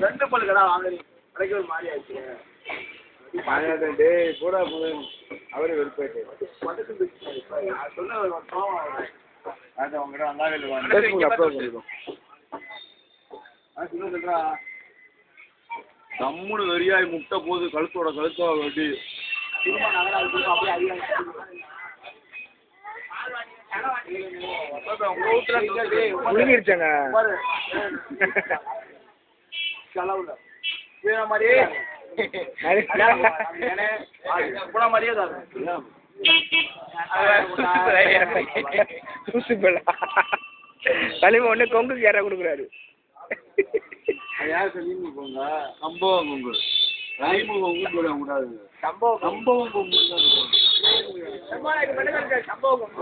ரெண்டு பல்லு கடை வாங்குறீங்க கிடைக்கிற மாதிரி ஆயிடுச்சு. கூட அவரு வெறுப்பாயிட்டு தம்முனு வெறியாய் முட்டை போது கழுத்தோட கழுத்தா வெட்டி முழுங்கிருச்சாங்க செலவுல மாதிரியே மாதிரியே தலைமை ஒண்ணு கொங்குக்கு யாரா கொடுக்குறாரு. யார் சொல்லி போங்க சம்பவம் கொங்கு ரைமுகம் சொல்ல கூடாது. சம்பவம் கொங்கு சம்பவம்